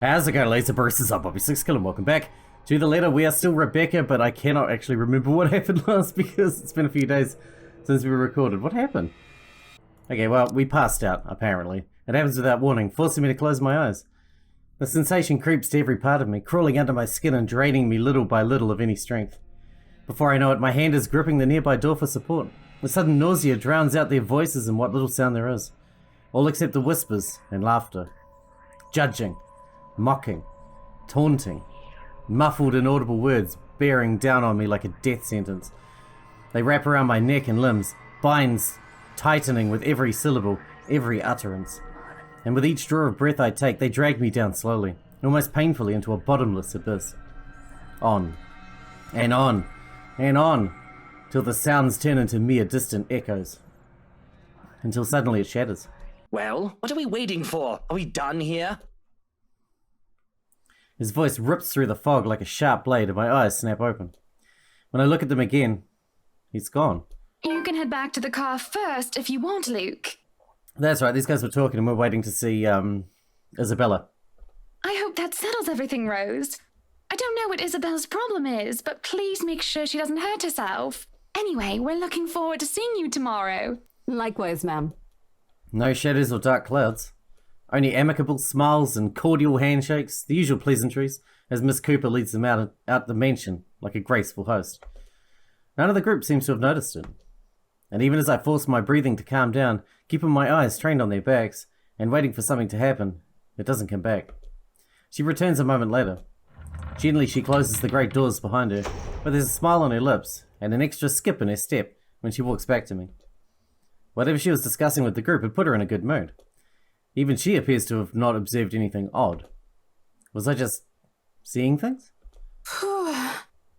How's it going, laser bursters? I'm Bobby Sixkilla and welcome back to the letter. We are still Rebecca, but I cannot actually remember what happened last because it's been a few days since we recorded. What happened? Okay, well, we passed out, apparently. It happens without warning, forcing me to close my eyes. The sensation creeps to every part of me, crawling under my skin and draining me little by little of any strength. Before I know it, my hand is gripping the nearby door for support. The sudden nausea drowns out their voices and what little sound there is. All except the whispers and laughter. Judging. Mocking, taunting, muffled inaudible words bearing down on me like a death sentence. They wrap around my neck and limbs, binds tightening with every syllable, every utterance. And with each draw of breath I take, they drag me down slowly, almost painfully into a bottomless abyss. On, and on, and on, till the sounds turn into mere distant echoes. Until suddenly it shatters. Well, what are we waiting for? Are we done here? His voice rips through the fog like a sharp blade and my eyes snap open. When I look at them again, he's gone. You can head back to the car first if you want, Luke. That's right, these guys were talking and we're waiting to see, Isabella. I hope that settles everything, Rose. I don't know what Isabella's problem is, but please make sure she doesn't hurt herself. Anyway, we're looking forward to seeing you tomorrow. Likewise, ma'am. No shadows or dark clouds. Only amicable smiles and cordial handshakes, the usual pleasantries, as Miss Cooper leads them out the mansion like a graceful host. None of the group seems to have noticed it. And even as I force my breathing to calm down, keeping my eyes trained on their backs, and waiting for something to happen, it doesn't come back. She returns a moment later. Gently she closes the great doors behind her, but there's a smile on her lips, and an extra skip in her step when she walks back to me. Whatever she was discussing with the group had put her in a good mood. Even she appears to have not observed anything odd. Was I just seeing things?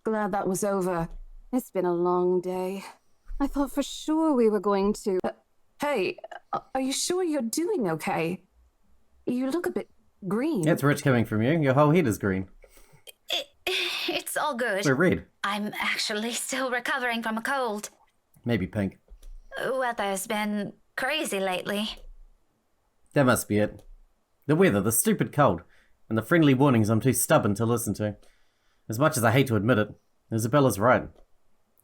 Glad that was over. It's been a long day. I thought for sure we were going to... Hey, are you sure you're doing okay? You look a bit green. That's rich coming from you. Your whole head is green. It's all good. We're red. I'm actually still recovering from a cold. Maybe pink. Weather's been crazy lately. That must be it. The weather, the stupid cold, and the friendly warnings I'm too stubborn to listen to. As much as I hate to admit it, Isabella's right.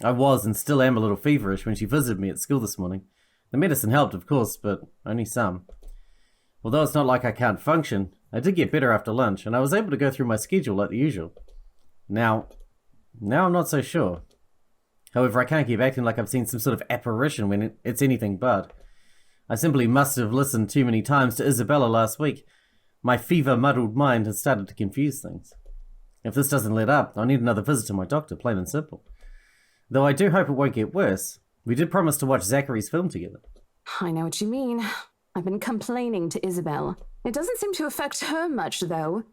I was and still am a little feverish when she visited me at school this morning. The medicine helped, of course, but only some. Although it's not like I can't function, I did get better after lunch, and I was able to go through my schedule like the usual. Now I'm not so sure. However, I can't keep acting like I've seen some sort of apparition when it's anything but. I simply must have listened too many times to Isabella last week. My fever-muddled mind has started to confuse things. If this doesn't let up, I'll need another visit to my doctor, plain and simple. Though I do hope it won't get worse. We did promise to watch Zachary's film together. I know what you mean. I've been complaining to Isabel. It doesn't seem to affect her much, though.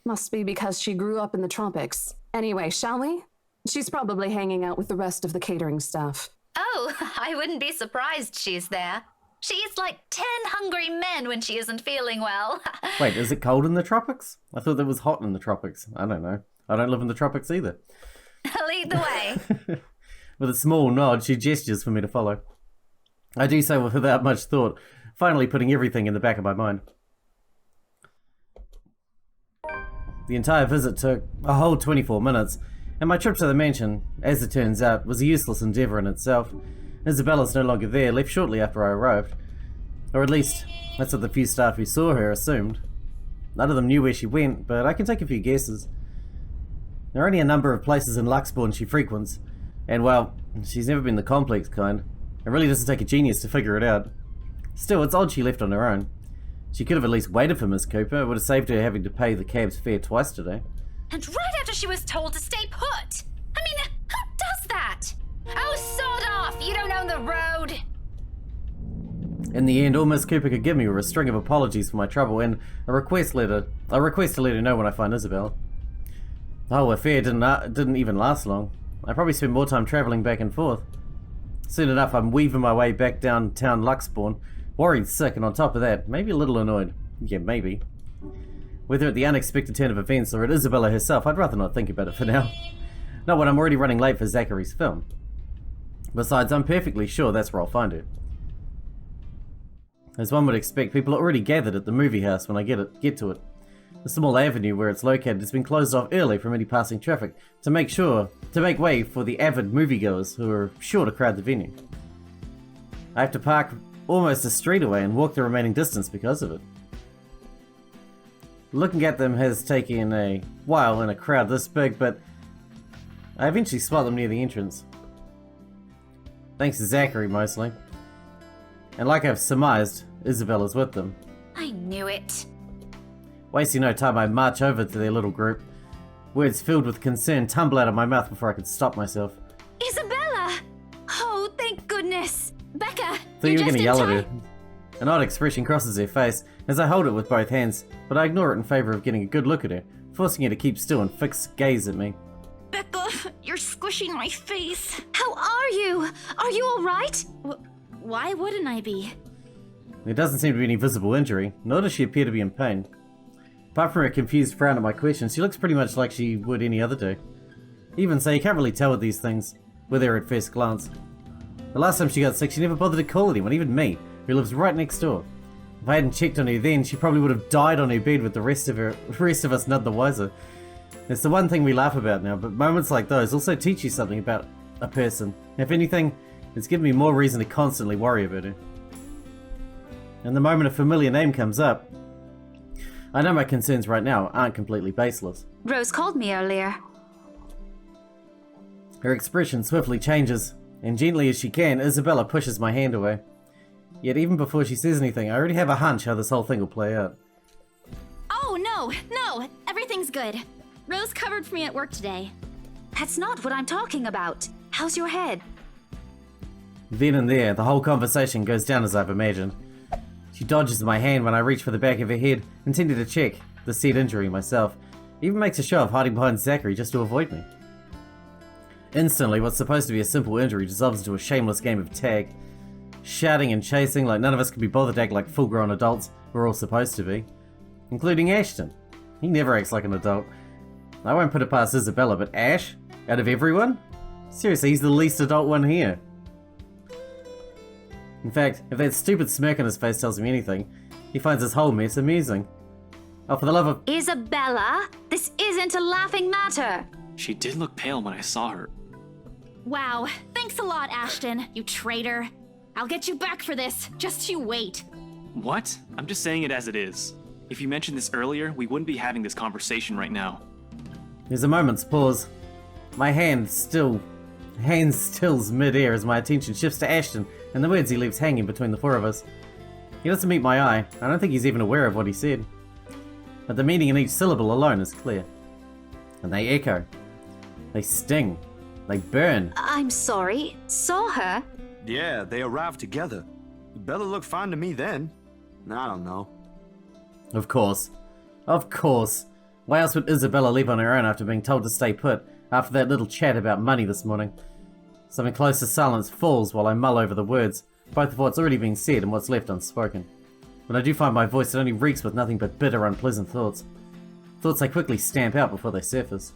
Must be because she grew up in the tropics. Anyway, shall we? She's probably hanging out with the rest of the catering staff. Oh, I wouldn't be surprised she's there. She eats like 10 hungry men when she isn't feeling well. Wait, is it cold in the tropics? I thought it was hot in the tropics. I don't know. I don't live in the tropics either. Lead the way. With a small nod, she gestures for me to follow. I do so without much thought, finally putting everything in the back of my mind. The entire visit took a whole 24 minutes, and my trip to the mansion, as it turns out, was a useless endeavour in itself. Isabella's no longer there, left shortly after I arrived. Or at least, that's what the few staff who saw her assumed. None of them knew where she went, but I can take a few guesses. There are only a number of places in Luxbourne she frequents, and well, she's never been the complex kind. It really doesn't take a genius to figure it out. Still, it's odd she left on her own. She could have at least waited for Miss Cooper. It would have saved her having to pay the cab's fare twice today. And right after she was told to stay put. I mean, who does that? Oh, sod off! You don't own the road! In the end, all Miss Cooper could give me were a string of apologies for my trouble and a request to let her know when I find Isabel. The whole affair didn't even last long. I probably spent more time travelling back and forth. Soon enough, I'm weaving my way back downtown Luxbourne, worried sick, and on top of that, maybe a little annoyed. Yeah, maybe. Whether at the unexpected turn of events or at Isabella herself, I'd rather not think about it for now. Not when I'm already running late for Zachary's film. Besides, I'm perfectly sure that's where I'll find her. As one would expect, people are already gathered at the movie house when I get to it. The small avenue where it's located has been closed off early from any passing traffic to make way for the avid moviegoers who are sure to crowd the venue. I have to park almost a street away and walk the remaining distance because of it. Looking at them has taken a while in a crowd this big, but I eventually spot them near the entrance. Thanks to Zachary, mostly. And like I've surmised, Isabella's with them. I knew it. Wasting no time, I march over to their little group. Words filled with concern tumble out of my mouth before I could stop myself. Isabella! Oh, thank goodness! Becca, So you were going to yell at her. An odd expression crosses her face as I hold it with both hands, but I ignore it in favour of getting a good look at her, forcing her to keep still and fix gaze at me. Becca, you're squishing my face. How are you? Are you all right? Why wouldn't I be? There doesn't seem to be any visible injury, nor does she appear to be in pain. Apart from her confused frown at my questions, she looks pretty much like she would any other day. Even so, you can't really tell with these things, with her at first glance. The last time she got sick, she never bothered to call anyone, even me, who lives right next door. If I hadn't checked on her then, she probably would have died on her bed with the rest of us none the wiser. It's the one thing we laugh about now, but moments like those also teach you something about a person. If anything, it's given me more reason to constantly worry about her. And the moment a familiar name comes up, I know my concerns right now aren't completely baseless. Rose called me earlier. Her expression swiftly changes, and gently as she can, Isabella pushes my hand away. Yet even before she says anything, I already have a hunch how this whole thing will play out. Oh, no, everything's good. Rose covered for me at work today. That's not what I'm talking about. How's your head? Then and there, the whole conversation goes down as I've imagined. She dodges my hand when I reach for the back of her head, intending to check the said injury myself. Even makes a show of hiding behind Zachary just to avoid me. Instantly, what's supposed to be a simple injury dissolves into a shameless game of tag. Shouting and chasing like none of us can be bothered to act like full-grown adults we're all supposed to be. Including Ashton. He never acts like an adult. I won't put it past Isabella, but Ash? Out of everyone? Seriously, he's the least adult one here. In fact, if that stupid smirk on his face tells me anything, he finds this whole mess amusing. Oh, for the love of— Isabella, this isn't a laughing matter. She did look pale when I saw her. Wow, thanks a lot, Ashton, you traitor. I'll get you back for this, just you wait. What? I'm just saying it as it is. If you mentioned this earlier, we wouldn't be having this conversation right now. There's a moment's pause. My hand stills mid-air as my attention shifts to Ashton and the words he leaves hanging between the four of us. He doesn't meet my eye. I don't think he's even aware of what he said. But the meaning in each syllable alone is clear. And they echo. They sting. They burn. I'm sorry, saw her? Yeah, they arrived together. Bella looked fine to me then. I don't know. Of course. Of course. Why else would Isabella leave on her own after being told to stay put, after that little chat about money this morning? Something close to silence falls while I mull over the words, both of what's already been said and what's left unspoken. But I do find my voice that only reeks with nothing but bitter, unpleasant thoughts. Thoughts I quickly stamp out before they surface.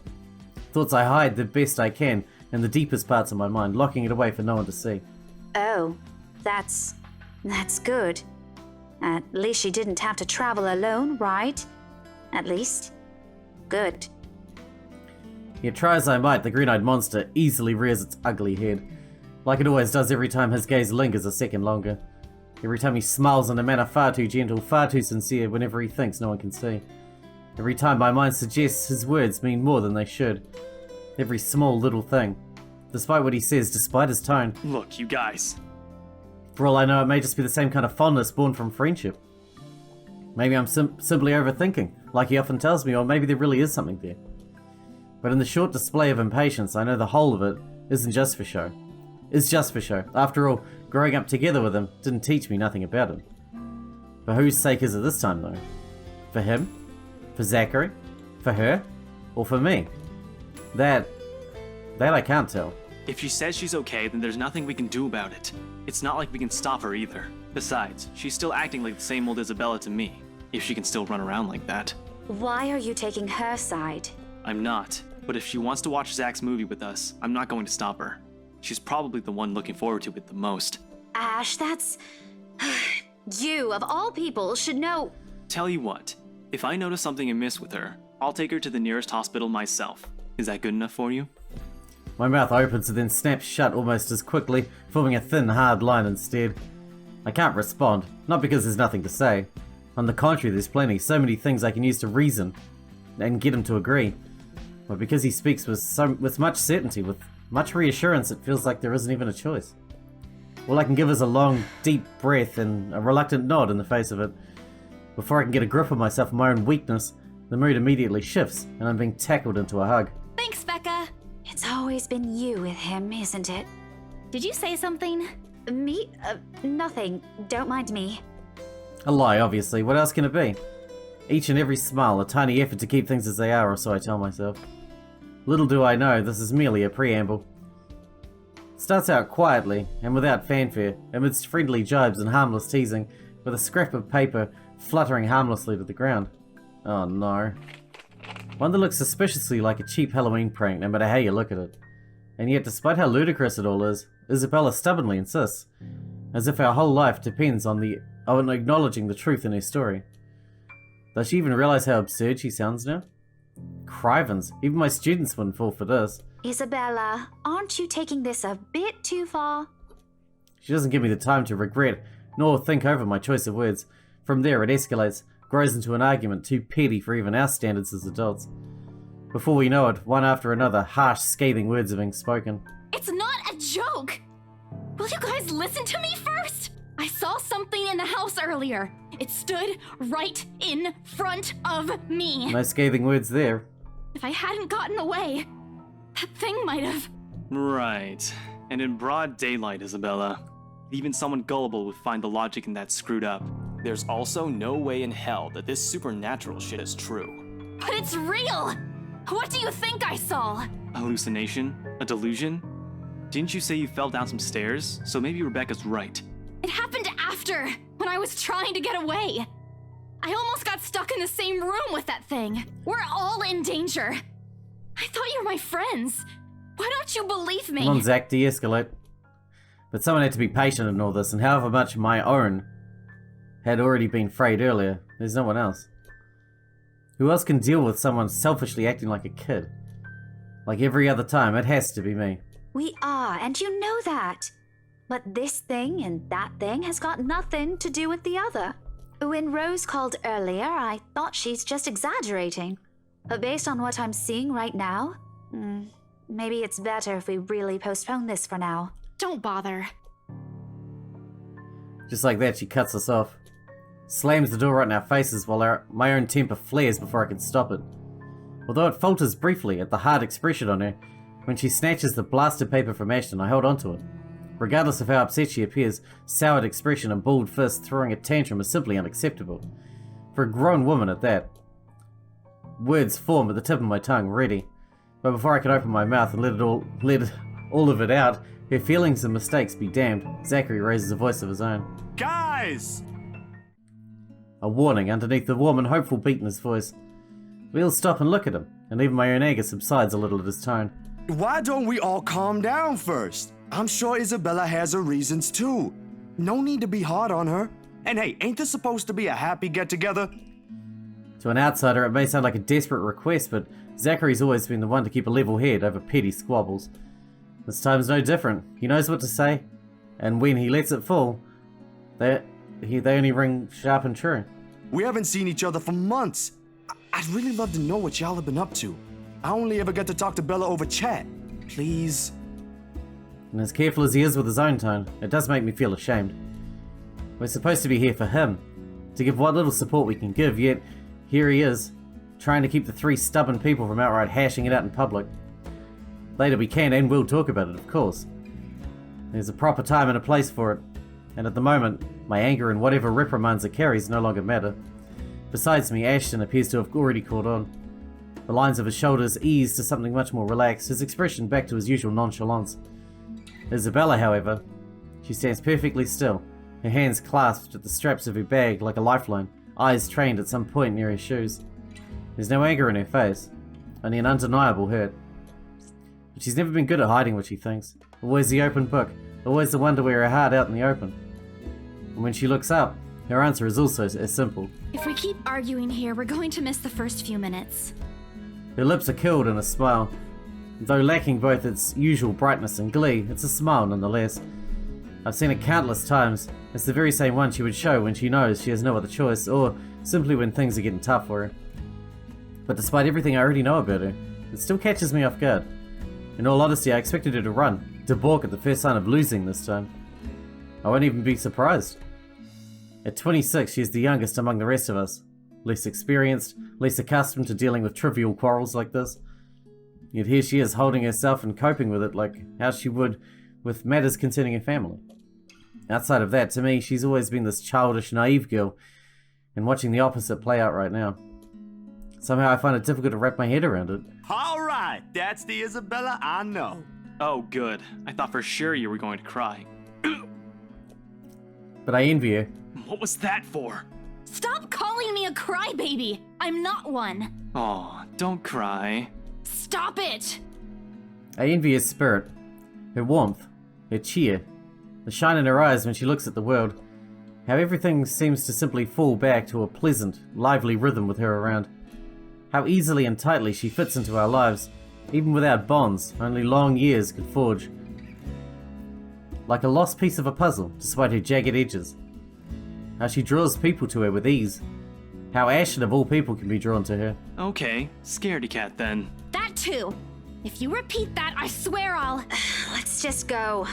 Thoughts I hide the best I can in the deepest parts of my mind, locking it away for no one to see. Oh, that's good. At least she didn't have to travel alone, right? At least. Good. Yet try as I might, the green-eyed monster easily rears its ugly head, like it always does every time his gaze lingers a second longer. Every time he smiles in a manner far too gentle, far too sincere whenever he thinks no one can see. Every time my mind suggests his words mean more than they should. Every small little thing. Despite what he says, despite his tone. Look, you guys. For all I know, it may just be the same kind of fondness born from friendship. Maybe I'm simply overthinking, like he often tells me, or maybe there really is something there. But in the short display of impatience, I know the whole of it isn't just for show. It's just for show. After all, growing up together with him didn't teach me nothing about him. For whose sake is it this time, though? For him? For Zachary? For her? Or for me? That I can't tell. If she says she's okay, then there's nothing we can do about it. It's not like we can stop her either. Besides, she's still acting like the same old Isabella to me, if she can still run around like that. Why are you taking her side? I'm not, but if she wants to watch Zach's movie with us, I'm not going to stop her. She's probably the one looking forward to it the most. Ash, that's... You, of all people, should know... Tell you what, If I notice something amiss with her, I'll take her to the nearest hospital myself. Is that good enough for you? My mouth opens and then snaps shut almost as quickly, forming a thin, hard line instead. I can't respond, not because there's nothing to say. On the contrary, there's plenty, so many things I can use to reason and get him to agree. But because he speaks with much certainty, with much reassurance, it feels like there isn't even a choice. All I can give is a long, deep breath and a reluctant nod in the face of it. Before I can get a grip of myself and my own weakness, the mood immediately shifts, and I'm being tackled into a hug. Thanks, Becca. It's always been you with him, isn't it? Did you say something? Me? Nothing. Don't mind me. A lie, obviously. What else can it be? Each and every smile, a tiny effort to keep things as they are, or so I tell myself. Little do I know, this is merely a preamble. It starts out quietly, and without fanfare, amidst friendly jibes and harmless teasing, with a scrap of paper fluttering harmlessly to the ground. Oh no. One that looks suspiciously like a cheap Halloween prank, no matter how you look at it. And yet, despite how ludicrous it all is, Isabella stubbornly insists, as if our whole life depends on acknowledging the truth in her story. Does she even realize how absurd she sounds now? Crivens, even my students wouldn't fall for this. Isabella, aren't you taking this a bit too far? She doesn't give me the time to regret, nor think over my choice of words. From there it escalates, grows into an argument too petty for even our standards as adults. Before we know it, one after another, harsh, scathing words are being spoken. It's not a joke! Will you guys listen to me first? I saw something in the house earlier. It stood right in front of me. No scathing words there. If I hadn't gotten away, that thing might have... Right. And in broad daylight, Isabella. Even someone gullible would find the logic in that screwed up. There's also no way in hell that this supernatural shit is true. But it's real! What do you think I saw? A hallucination? A delusion? Didn't you say you fell down some stairs? So maybe Rebecca's right. It happened after, when I was trying to get away. I almost got stuck in the same room with that thing. We're all in danger. I thought you were my friends. Why don't you believe me? Come on, Zach, de-escalate. But someone had to be patient in all this, and however much my own had already been frayed earlier, there's no one else. Who else can deal with someone selfishly acting like a kid? Like every other time, it has to be me. We are, and you know that. But this thing and that thing has got nothing to do with the other. When Rose called earlier, I thought she's just exaggerating. But based on what I'm seeing right now, maybe it's better if we really postpone this for now. Don't bother. Just like that, she cuts us off. Slams the door right in our faces while my own temper flares before I can stop it. Although it falters briefly at the hard expression on her, when she snatches the blasted paper from Ashton, I hold onto it. Regardless of how upset she appears, soured expression and balled fist throwing a tantrum is simply unacceptable. For a grown woman at that. Words form at the tip of my tongue, ready. But before I can open my mouth and let all of it out, her feelings and mistakes be damned, Zachary raises a voice of his own. Guys! A warning underneath the warm and hopeful beat in his voice. We all stop and look at him, and even my own anger subsides a little at his tone. Why don't we all calm down first? I'm sure Isabella has her reasons too. No need to be hard on her. And hey, ain't this supposed to be a happy get-together? To an outsider, it may sound like a desperate request, but Zachary's always been the one to keep a level head over petty squabbles. This time's no different. He knows what to say, and when he lets it fall, they only ring sharp and true. We haven't seen each other for months. I'd really love to know what y'all have been up to. I only ever get to talk to Bella over chat. Please. And as careful as he is with his own tone, it does make me feel ashamed. We're supposed to be here for him, to give what little support we can give, yet here he is, trying to keep the three stubborn people from outright hashing it out in public. Later we can and will talk about it, of course. There's a proper time and a place for it, and at the moment, my anger and whatever reprimands it carries no longer matter. Besides me, Ashton appears to have already caught on. The lines of his shoulders ease to something much more relaxed, his expression back to his usual nonchalance. Isabella, however, she stands perfectly still, her hands clasped at the straps of her bag like a lifeline, eyes trained at some point near her shoes. There's no anger in her face, only an undeniable hurt. But she's never been good at hiding what she thinks. Always the open book, always the one to wear her heart out in the open. And when she looks up, Her answer is also as simple. If we keep arguing here, we're going to miss the first few minutes. Her lips are curled in a smile. Though lacking both its usual brightness and glee, it's a smile nonetheless. I've seen it countless times. It's the very same one she would show when she knows she has no other choice, or simply when things are getting tough for her. But despite everything I already know about her, it still catches me off guard. In all honesty, I expected her to run, to balk at the first sign of losing this time. I won't even be surprised. At 26, she is the youngest among the rest of us. Less experienced, less accustomed to dealing with trivial quarrels like this. Yet here she is holding herself and coping with it like how she would with matters concerning her family. Outside of that, to me, she's always been this childish, naive girl, and watching the opposite play out right now. Somehow I find it difficult to wrap my head around it. Alright, that's the Isabella I know. Oh, good. I thought for sure you were going to cry. But I envy her. What was that for? Stop calling me a crybaby! I'm not one! Aw, don't cry. Stop it! I envy her spirit, her warmth, her cheer, the shine in her eyes when she looks at the world, how everything seems to simply fall back to a pleasant, lively rhythm with her around. How easily and tightly she fits into our lives, even without bonds only long years could forge. Like a lost piece of a puzzle, despite her jagged edges. How she draws people to her with ease. How Ashton of all people can be drawn to her. Okay, scaredy cat then. That too! If you repeat that, I swear I'll... Let's just go.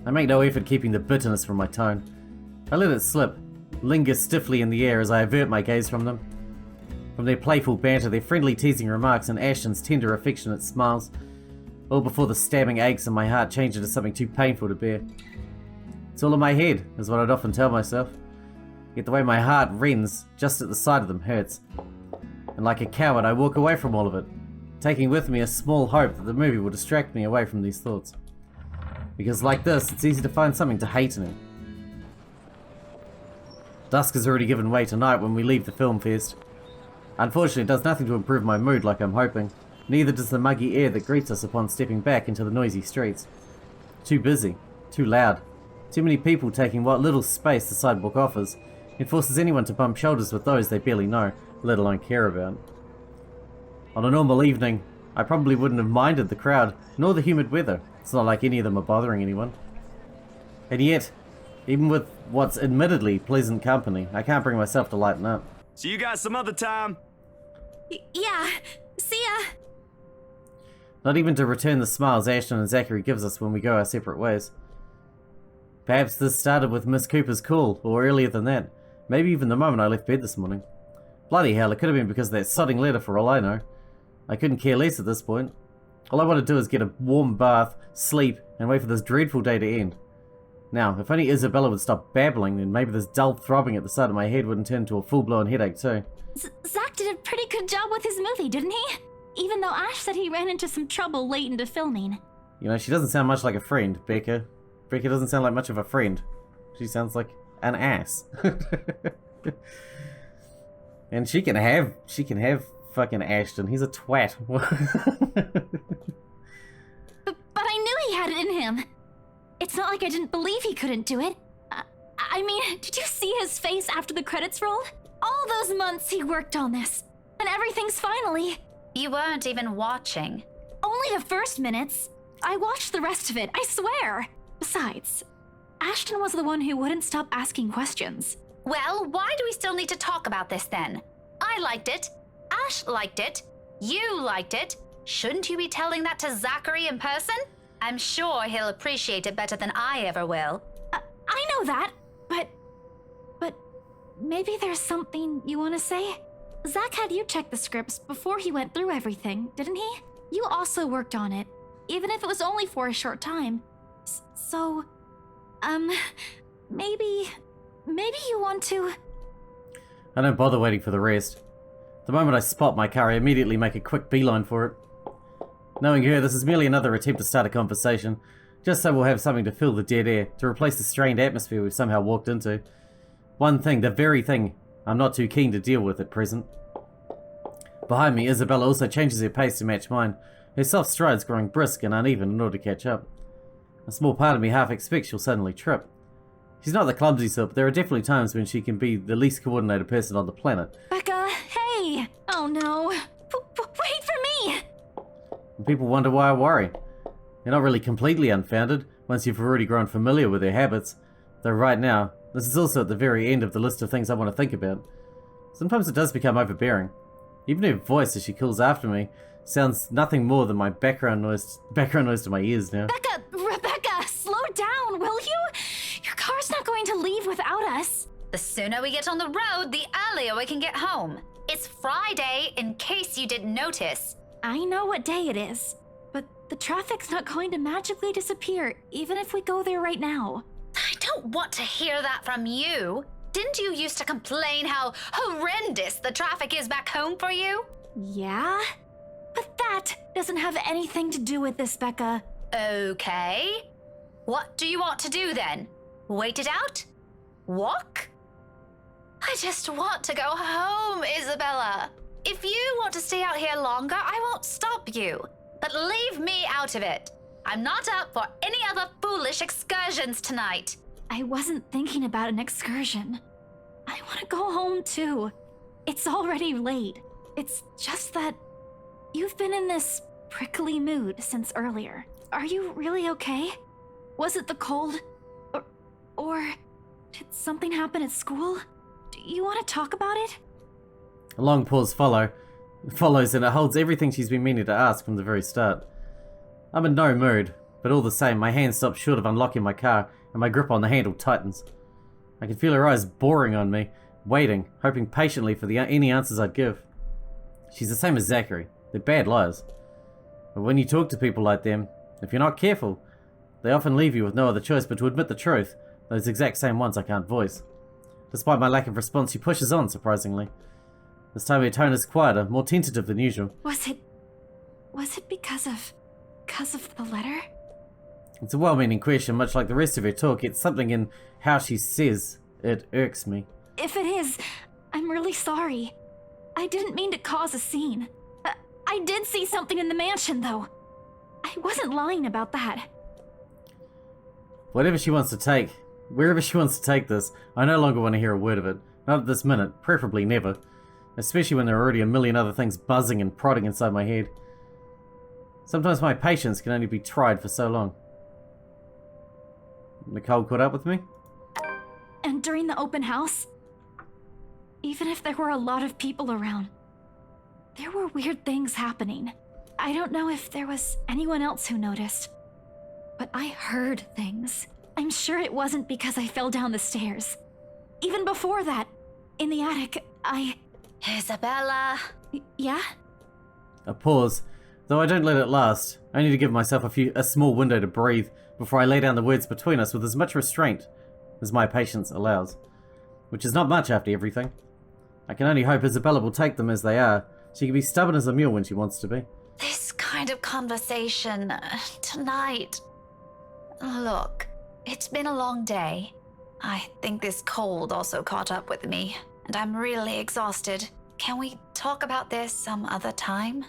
I make no effort keeping the bitterness from my tone. I let it slip, linger stiffly in the air as I avert my gaze from them. From their playful banter, their friendly teasing remarks, and Ashton's tender affectionate smiles, all before the stabbing aches in my heart change into something too painful to bear. It's all in my head, is what I'd often tell myself. Yet the way my heart rends just at the sight of them hurts. And like a coward, I walk away from all of it, taking with me a small hope that the movie will distract me away from these thoughts. Because like this, it's easy to find something to hate in it. Dusk has already given way tonight when we leave the film fest. Unfortunately, it does nothing to improve my mood like I'm hoping. Neither does the muggy air that greets us upon stepping back into the noisy streets. Too busy, too loud, too many people taking what little space the sidewalk offers. It forces anyone to bump shoulders with those they barely know, let alone care about. On a normal evening, I probably wouldn't have minded the crowd, nor the humid weather. It's not like any of them are bothering anyone. And yet, even with what's admittedly pleasant company, I can't bring myself to lighten up. See you guys some other time. Yeah, see ya! Not even to return the smiles Ashton and Zachary gives us when we go our separate ways. Perhaps this started with Miss Cooper's call, or earlier than that. Maybe even the moment I left bed this morning. Bloody hell, it could have been because of that sodding letter for all I know. I couldn't care less at this point. All I want to do is get a warm bath, sleep, and wait for this dreadful day to end. Now, if only Isabella would stop babbling, then maybe this dull throbbing at the side of my head wouldn't turn into a full-blown headache too. Zach did a pretty good job with his movie, didn't he? Even though Ash said he ran into some trouble late into filming. You know, she doesn't sound much like a friend, Becca. Becca doesn't sound like much of a friend. She sounds like an ass. And she can have fucking Ashton. He's a twat. But I knew he had it in him. It's not like I didn't believe he couldn't do it. I mean, did you see his face after the credits rolled? All those months he worked on this, and everything's finally... You weren't even watching. Only the first minutes. I watched the rest of it, I swear. Besides, Ashton was the one who wouldn't stop asking questions. Well, why do we still need to talk about this then? I liked it. Ash liked it. You liked it. Shouldn't you be telling that to Zachary in person? I'm sure he'll appreciate it better than I ever will. I know that, but maybe there's something you want to say? Zach had you check the scripts before he went through everything, didn't he? You also worked on it, even if it was only for a short time. So, maybe you want to... I don't bother waiting for the rest. The moment I spot my car, I immediately make a quick beeline for it. Knowing her, this is merely another attempt to start a conversation, just so we'll have something to fill the dead air, to replace the strained atmosphere we've somehow walked into. One thing, the very thing, I'm not too keen to deal with at present. Behind me, Isabella also changes her pace to match mine, her soft strides growing brisk and uneven in order to catch up. A small part of me half expects she'll suddenly trip. She's not the clumsy sort, but there are definitely times when she can be the least coordinated person on the planet. Becca, hey! Oh no. Wait for me! And people wonder why I worry. They're not really completely unfounded once you've already grown familiar with their habits. Though right now, this is also at the very end of the list of things I want to think about. Sometimes it does become overbearing. Even her voice as she calls after me sounds nothing more than my background noise to my ears now. Rebecca, slow down, will you? Your car's not going to leave without us. The sooner we get on the road, the earlier we can get home. It's Friday, in case you didn't notice. I know what day it is, but the traffic's not going to magically disappear, even if we go there right now. I don't want to hear that from you. Didn't you used to complain how horrendous the traffic is back home for you? Yeah? But that doesn't have anything to do with this, Becca. Okay. What do you want to do then? Wait it out? Walk? I just want to go home, Isabella. If you want to stay out here longer, I won't stop you. But leave me out of it. I'm not up for any other foolish excursions tonight. I wasn't thinking about an excursion. I want to go home too. It's already late. It's just that you've been in this prickly mood since earlier. Are you really okay? Was it the cold? Or did something happen at school? Do you want to talk about it? A long pause follows, and it holds everything she's been meaning to ask from the very start. I'm in no mood, but all the same, my hand stops short of unlocking my car, and my grip on the handle tightens. I can feel her eyes boring on me, waiting, hoping patiently for any answers I'd give. She's the same as Zachary. They're bad liars. But when you talk to people like them, if you're not careful, they often leave you with no other choice but to admit the truth, those exact same ones I can't voice. Despite my lack of response, she pushes on, surprisingly. This time her tone is quieter, more tentative than usual. Was it because of the letter? It's a well-meaning question, much like the rest of her talk. It's something in how she says it irks me. If it is, I'm really sorry. I didn't mean to cause a scene. I did see something in the mansion, though. I wasn't lying about that. Wherever she wants to take this, I no longer want to hear a word of it. Not at this minute, preferably never. Especially when there are already a million other things buzzing and prodding inside my head. Sometimes my patience can only be tried for so long. Nicole caught up with me? And during the open house, even if there were a lot of people around, there were weird things happening. I don't know if there was anyone else who noticed, but I heard things. I'm sure it wasn't because I fell down the stairs. Even before that, in the attic, Isabella. Yeah? A pause, though I don't let it last, only to give myself a small window to breathe before I lay down the words between us with as much restraint as my patience allows. Which is not much after everything. I can only hope Isabella will take them as they are. She can be stubborn as a mule when she wants to be. This kind of conversation tonight. Look, it's been a long day. I think this cold also caught up with me, and I'm really exhausted. Can we talk about this some other time?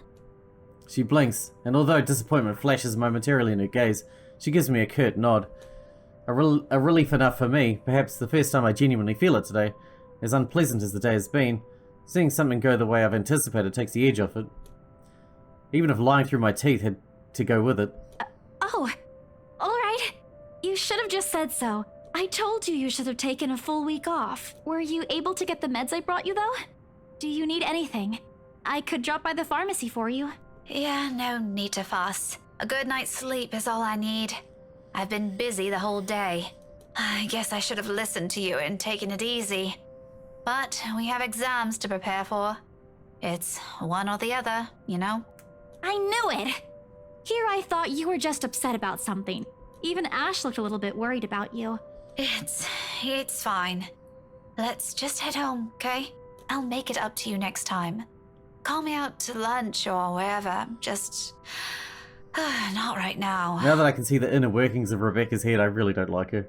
She blinks, and although disappointment flashes momentarily in her gaze, she gives me a curt nod. A relief enough for me, perhaps the first time I genuinely feel it today. As unpleasant as the day has been, seeing something go the way I've anticipated takes the edge off it. Even if lying through my teeth had to go with it. Oh, alright. You should have just said so. I told you should have taken a full week off. Were you able to get the meds I brought you, though? Do you need anything? I could drop by the pharmacy for you. Yeah, no need to fuss. A good night's sleep is all I need. I've been busy the whole day. I guess I should have listened to you and taken it easy. But we have exams to prepare for. It's one or the other, you know? I knew it! Here I thought you were just upset about something. Even Ash looked a little bit worried about you. It's fine. Let's just head home, okay? I'll make it up to you next time. Call me out to lunch or wherever, just... not right now. Now that I can see the inner workings of Rebecca's head, I really don't like her.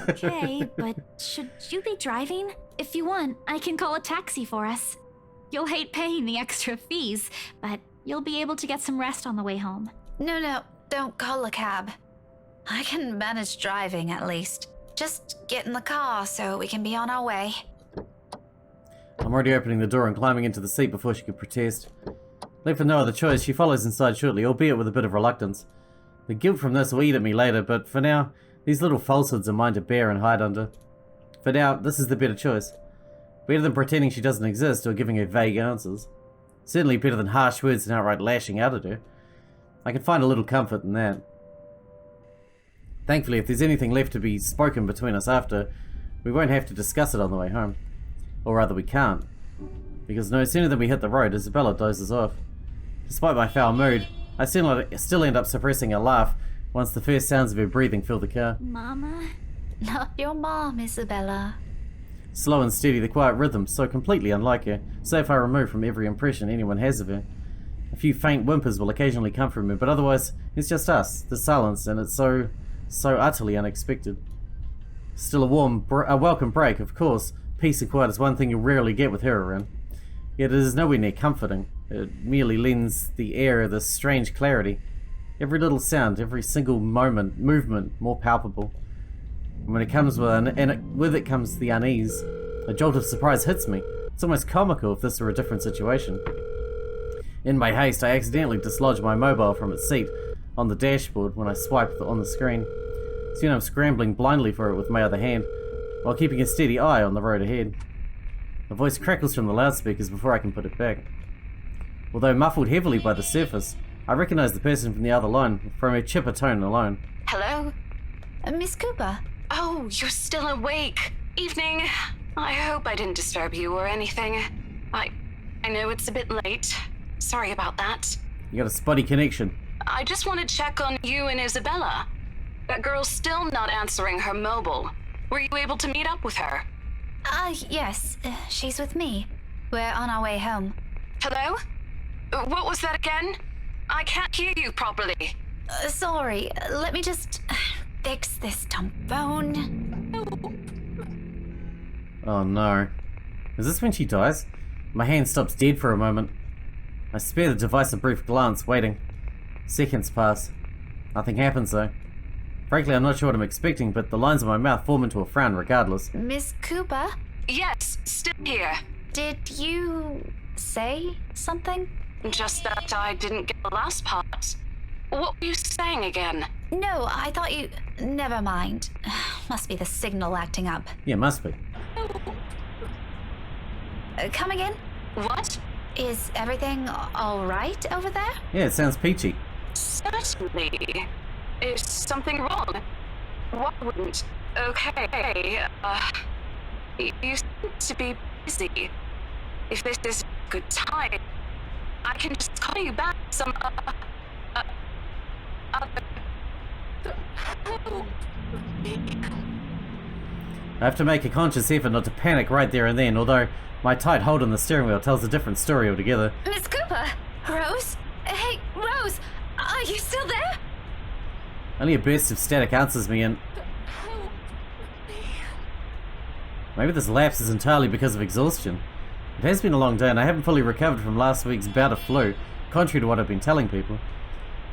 Okay, but should you be driving? If you want, I can call a taxi for us. You'll hate paying the extra fees, but you'll be able to get some rest on the way home. No, don't call a cab. I can manage driving, at least. Just get in the car so we can be on our way. I'm already opening the door and climbing into the seat before she could protest. Left with no other choice, she follows inside shortly, albeit with a bit of reluctance. The guilt from this will eat at me later, but for now, these little falsehoods are mine to bear and hide under. For now, this is the better choice. Better than pretending she doesn't exist or giving her vague answers. Certainly better than harsh words and outright lashing out at her. I can find a little comfort in that. Thankfully, if there's anything left to be spoken between us after, we won't have to discuss it on the way home. Or rather, we can't. Because no sooner than we hit the road, Isabella dozes off. Despite my foul mood, I still end up suppressing a laugh once the first sounds of her breathing fill the car. Mama? Not your mom, Isabella. Slow and steady, the quiet rhythm, so completely unlike her, so far removed from every impression anyone has of her. A few faint whimpers will occasionally come from her, but otherwise, it's just us, the silence, and it's so utterly unexpected. Still a welcome break, of course. Peace and quiet is one thing you'll rarely get with her around. Yet it is nowhere near comforting. It merely lends the air this strange clarity. Every little sound, every single movement, more palpable. And when it comes with it comes the unease. A jolt of surprise hits me. It's almost comical if this were a different situation. In my haste, I accidentally dislodge my mobile from its seat on the dashboard when I swipe on the screen. Soon I'm scrambling blindly for it with my other hand, while keeping a steady eye on the road ahead. The voice crackles from the loudspeakers before I can put it back. Although muffled heavily by the surface, I recognize the person from the other line from her chipper tone alone. Hello? Miss Cooper? Oh, you're still awake. Evening. I hope I didn't disturb you or anything. I know it's a bit late. Sorry about that. You got a spotty connection. I just want to check on you and Isabella. That girl's still not answering her mobile. Were you able to meet up with her? Yes. She's with me. We're on our way home. Hello? What was that again? I can't hear you properly. Sorry. Let me just fix this dumb phone. Oh no. Is this when she dies? My hand stops dead for a moment. I spare the device a brief glance, waiting. Seconds pass. Nothing happens though. Frankly, I'm not sure what I'm expecting, but the lines of my mouth form into a frown regardless. Miss Cooper? Yes, still here. Did you say something? Just that I didn't get the last part. What were you saying again? No, I thought you... Never mind. Must be the signal acting up. Yeah, must be. Come again? What? Is everything all right over there? Yeah, it sounds peachy. Certainly. Is something wrong? Why wouldn't? Okay, you seem to be busy. If this is a good time, I can just call you back some, other... I have to make a conscious effort not to panic right there and then, although my tight hold on the steering wheel tells a different story altogether. Miss Cooper! Rose? Hey, Rose! Are you still there? Only a burst of static answers me, and maybe this lapse is entirely because of exhaustion. It has been a long day and I haven't fully recovered from last week's bout of flu, contrary to what I've been telling people.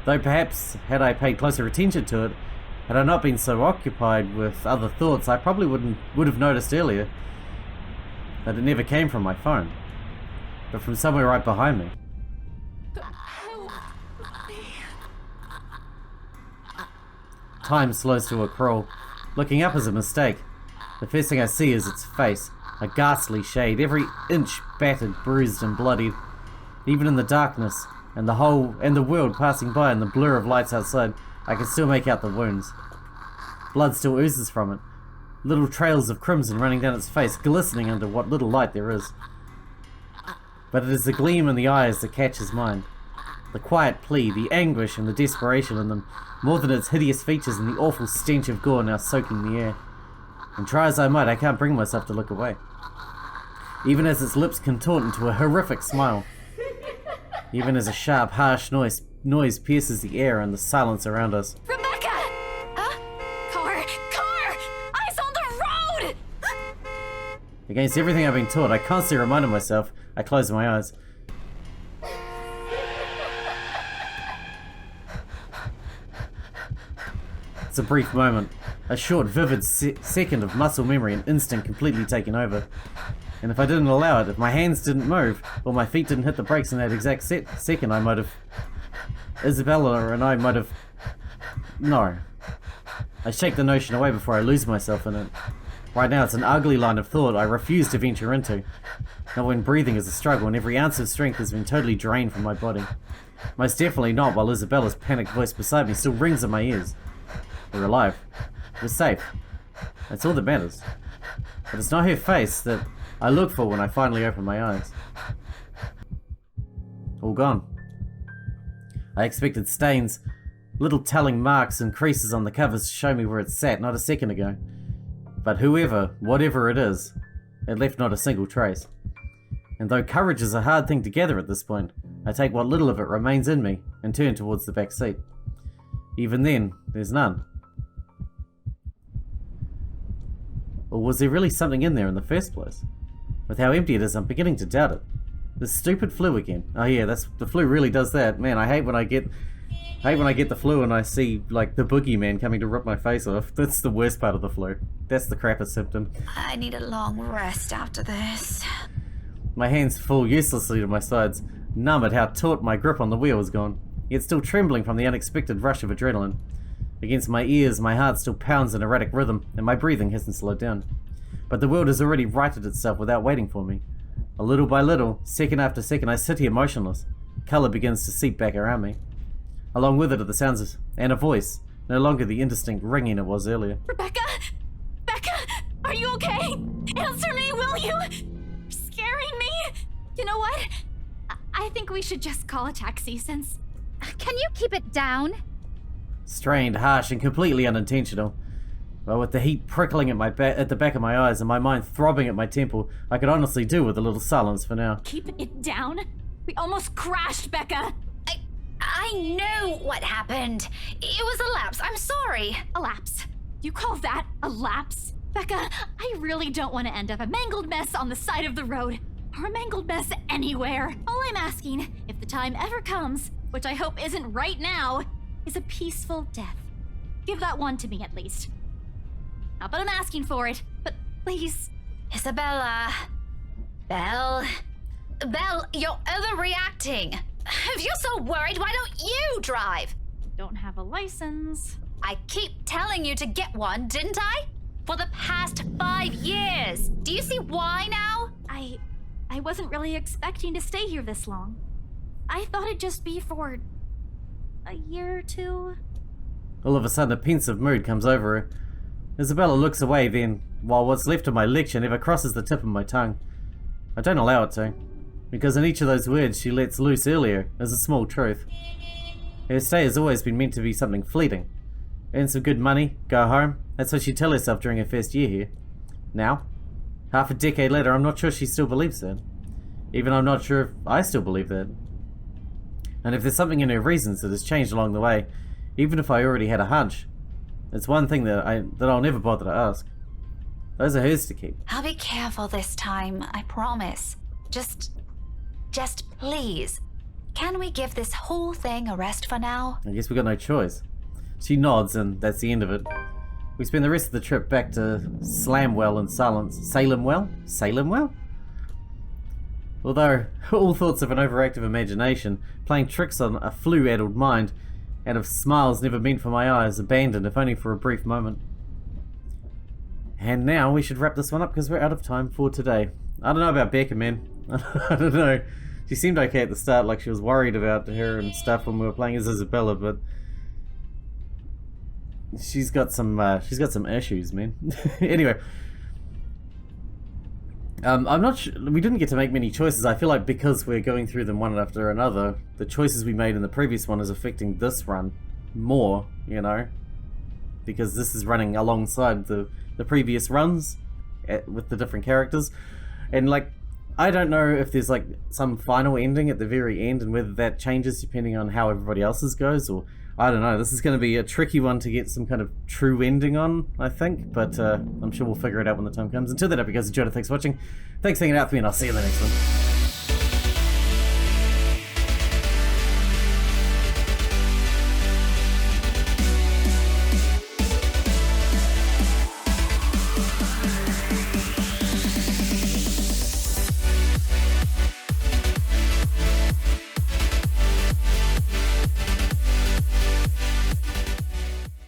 Though perhaps, had I paid closer attention to it, had I not been so occupied with other thoughts, I probably would have noticed earlier that it never came from my phone, but from somewhere right behind me. Time slows to a crawl. Looking up is a mistake. The first thing I see is its face, a ghastly shade, every inch battered, bruised and bloodied. Even in the darkness, and the world passing by and the blur of lights outside, I can still make out the wounds. Blood still oozes from it, little trails of crimson running down its face, glistening under what little light there is. But it is the gleam in the eyes that catches mine. The quiet plea, the anguish and the desperation in them, more than its hideous features and the awful stench of gore now soaking the air. And try as I might, I can't bring myself to look away. Even as its lips contort into a horrific smile. Even as a sharp, harsh noise pierces the air and the silence around us. Rebecca! Huh? Car! Eyes on the road! Against everything I've been taught, I constantly reminded myself. I close my eyes. It's a brief moment. A short, vivid second of muscle memory and instinct completely taking over. And if I didn't allow it, if my hands didn't move, or my feet didn't hit the brakes in that exact second, I might have... Isabella and I might have... No. I shake the notion away before I lose myself in it. Right now it's an ugly line of thought I refuse to venture into. Not when breathing is a struggle and every ounce of strength has been totally drained from my body. Most definitely not while Isabella's panicked voice beside me still rings in my ears. We're alive. We're safe. That's all that matters. But it's not her face that I look for when I finally open my eyes. All gone. I expected stains, little telling marks and creases on the covers to show me where it sat not a second ago. But whatever it is, it left not a single trace. And though courage is a hard thing to gather at this point, I take what little of it remains in me and turn towards the back seat. Even then, there's none. Or was there really something in there in the first place? With how empty it is, I'm beginning to doubt it. This stupid flu again. Oh yeah, the flu really does that. Man, I hate when I get the flu and I see, like, the boogeyman coming to rip my face off. That's the worst part of the flu. That's the crappiest symptom. I need a long rest after this. My hands fall uselessly to my sides, numb at how taut my grip on the wheel has gone, yet still trembling from the unexpected rush of adrenaline. Against my ears, my heart still pounds in erratic rhythm, and my breathing hasn't slowed down. But the world has already righted itself without waiting for me. A little by little, second after second, I sit here motionless. Colour begins to seep back around me. Along with it are the sounds of, and a voice, no longer the indistinct ringing it was earlier. Rebecca? Becca, are you okay? Answer me, will you? You're scaring me. You know what? I think we should just call a taxi since... Can you keep it down? Strained, harsh, and completely unintentional. But with the heat prickling at the back of my eyes and my mind throbbing at my temple, I could honestly do with a little silence for now. Keep it down? We almost crashed, Becca. I know what happened. It was a lapse. I'm sorry. A lapse? You call that a lapse? Becca, I really don't want to end up a mangled mess on the side of the road. Or a mangled mess anywhere. All I'm asking, if the time ever comes, which I hope isn't right now, is a peaceful death. Give that one to me at least. Not that I'm asking for it, but please. Isabella. Belle, you're overreacting. If you're so worried, why don't you drive? Don't have a license. I keep telling you to get one, didn't I? For the past 5 years. Do you see why now? I wasn't really expecting to stay here this long. I thought it'd just be for a year or two. All of a sudden, a pensive mood comes over her. Isabella looks away then, while what's left of my lecture never crosses the tip of my tongue. I don't allow it to, because in each of those words she lets loose earlier is a small truth. Her stay has always been meant to be something fleeting. Earn some good money, go home. That's what she'd tell herself during her first year here. Now, half a decade later, I'm not sure she still believes that. Even I'm not sure if I still believe that. And if there's something in her reasons that has changed along the way, even if I already had a hunch, it's one thing that I'll never bother to ask. Those are hers to keep. I'll be careful this time, I promise. Just please, can we give this whole thing a rest for now? I guess we got no choice. She nods and that's the end of it. We spend the rest of the trip back to Slamwell in silence. Salemwell? Salemwell? Although, all thoughts of an overactive imagination, playing tricks on a flu-addled mind, out of smiles never meant for my eyes, abandoned if only for a brief moment. And now we should wrap this one up because we're out of time for today. I don't know about Becca, man. I don't know. She seemed okay at the start, like she was worried about her and stuff when we were playing as Isabella, but she's got some issues, man. Anyway, I'm not sure. We didn't get to make many choices. I feel like because we're going through them one after another, the choices we made in the previous one is affecting this run more, you know, because this is running alongside the previous runs with the different characters, and like I don't know if there's like some final ending at the very end and whether that changes depending on how everybody else's goes, or I don't know. This is going to be a tricky one to get some kind of true ending on, I think, but I'm sure we'll figure it out when the time comes. Until then, I hope you guys enjoyed it. Thanks for watching. Thanks for hanging out with me, and I'll see you in the next one.